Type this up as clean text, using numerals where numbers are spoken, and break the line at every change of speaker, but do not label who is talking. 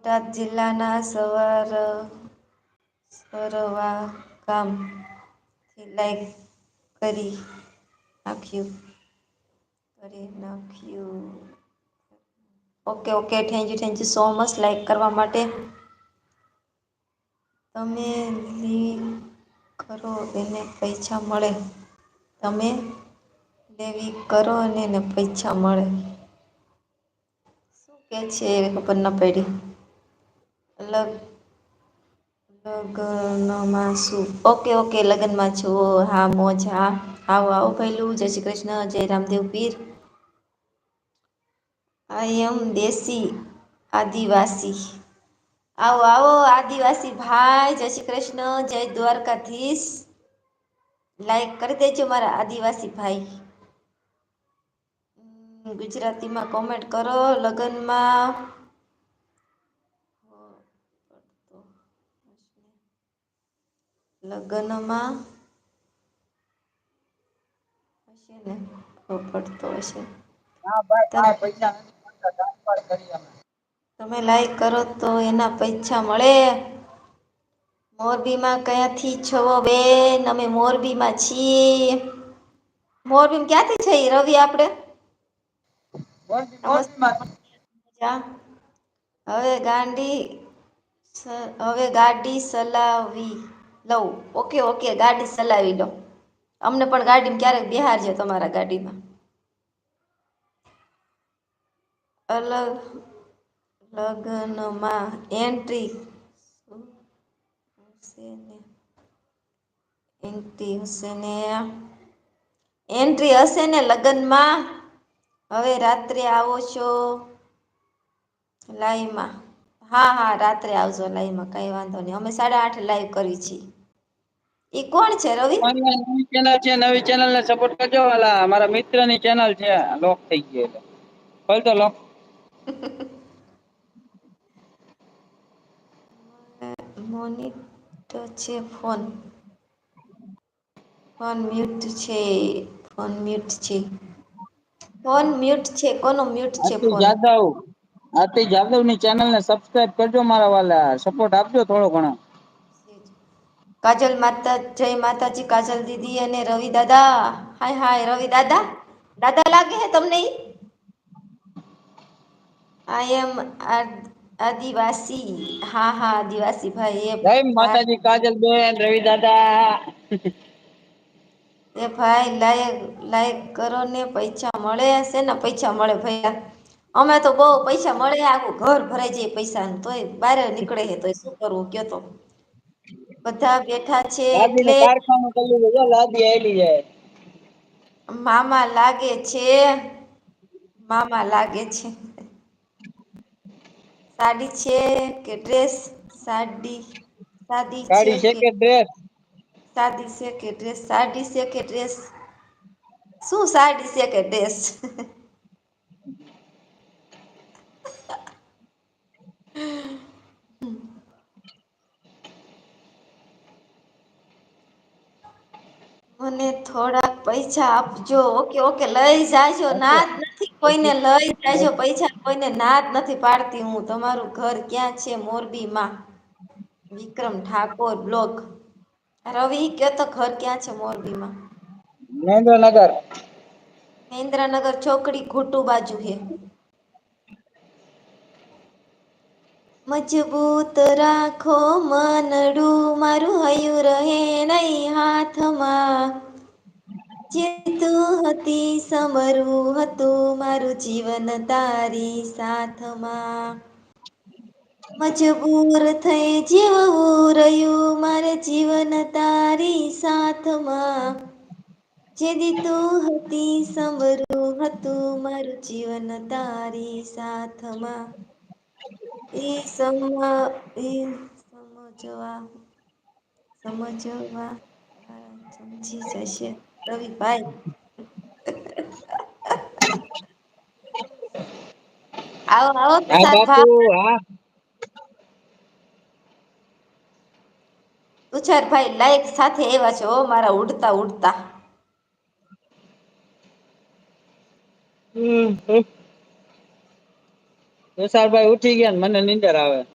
બોટાદ જિલ્લાના સરવા ગામથી લાઈક કરી નાખ્યું. Okay okay thank you so much like કરવા માટે. તમે કરો એને પૈસા મળે. તમે લેવી કરો અને એને પૈસા મળે. શું કે છે ખબર ના પડી. અલગ લગ્નમાં શું ઓકે ઓકે લગ્નમાં છું હા મોજ હા. આવો આવો ભૈલું જય શ્રી કૃષ્ણ જય રામદેવ પીર. આઈ એમ દેશી આદિવાસી. આવો આવો આદિવાસી ભાઈ જય શ્રી કૃષ્ણ જય દ્વારકાધીશ. લાઈક કરી દેજો મારા આદિવાસી ભાઈ. ગુજરાતીમાં કોમેન્ટ કરો લગ્નમાં. લગ્નમાં હશે ને પડતો હશે.
હા ભાઈ ભાઈ પૈસા નથી મળતા ટ્રાન્સફર કરી અમે.
તમે લાઈક કરો તો એના પૈસા મળે. મોરબીમાં કયાંથી છો બેન અમે મોરબીમાં છીએ. મોરબીમ ક્યાંથી છે રવિ આપડે.
મોરબીમાં
હવે ગાંડી હવે ગાડી ચલાવી લઉં ઓકે ઓકે ગાડી ચલાવી લઉ. અમને પણ ગાડીમાં ક્યારેક બિહારજો તમારા ગાડીમાં. અલગ લગ્નમાં એન્ટ્રી એન્ટ્રી હશે ને લગ્નમાં. હવે રાત્રે આવો છો. લાઈમાં હા હા રાત્રે આવજો લાઈવમાં કઈ વાંધો નહી અમે 8:30 લાઈવ કરી છીએ. એ કોણ છે રવિ.
નવી ચેનલ છે નવી ચેનલ ને સપોર્ટ કરજો વાલા મારા મિત્ર ની ચેનલ છે લોક થઈ ગયું. ખોલ તો લોક.
મોનિટ છે ફોન. ફોન મ્યુટ છે ફોન મ્યુટ છે. ફોન મ્યુટ છે કોનો મ્યુટ છે ફોન.
આરતી જાદવ ની ચેનલ ને સબસ્ક્રાઈબ કરજો મારા વાલા સપોર્ટ આપજો થોડો ઘણો.
કાજલ માતા જય માતાજી કાજલ દીદી અને રવિ દાદા હાય હાય રવિ દાદા. દાદા લાગે હે તમને ઈ. આઈ એમ આદિવાસી હા હા આદિવાસી. ભાઈ એ
જય
ભાઈ
માતાજી કાજલ બેન રવિ દાદા.
એ ભાઈ લાયક કરો ને પૈસા મળે હશે ને પૈસા મળે ભૈયા. અમે તો બહુ પૈસા મળે આખું ઘર ભરાઈ જાય પૈસા તોય બહાર નીકળે તોય શું કરવું કયો તો. બધા બેઠા છે
લાદી નું
એટલે
કારખાનું ચાલું છે લાદી આલી જાય.
મામા લાગે છે મામા લાગે છે. સાડી છે કે ડ્રેસ સાડી સાદી છે
ગાડી
કે
ડ્રેસ
સાદી છે કે ડ્રેસ સાડી છે કે ડ્રેસ. શું સાડી છે કે ડ્રેસ. મને થોડાક પૈસા આપજો ઓકે ઓકે લઈ જાજો
આપજો
ના જ નથી. કોઈને લઈ જાયજો પૈસા કોઈને ના જ નથી પાડતી હું તમારું ઘર ક્યાં છે મોરબી માં. વિક્રમ ઠાકોર બ્લોક રવિ કયો તો ઘર ક્યાં છે મોરબીમાં.
મહેન્દ્રનગર.
મહેન્દ્રનગર ચોકડી ઘોટું બાજુ હે. મજબૂત રાખો મનડું મારું હયું રહે નઈ હાથમાં. જીતું હતી સમરવું હતું મારું જીવન તારી સાથમાં. મજબૂર થઈ જીવવું રહ્યું મારે જીવન તારી સાથમાં. જેદી તું હતી સમરું હતું મારું જીવન તારી સાથમાં. એ સમજવા સમજવા સમજી જશે રવિભાઈ. આવો આવો
હા
પ્રસાદ
બાપુ
ભાઈ.
હા.
તુષાર ભાઈ લાઈક સાથે એવા છે મારા ઉડતા ઉડતા.
તુષારભાઈ ઉઠી ગયા ને મને નીંદર આવે.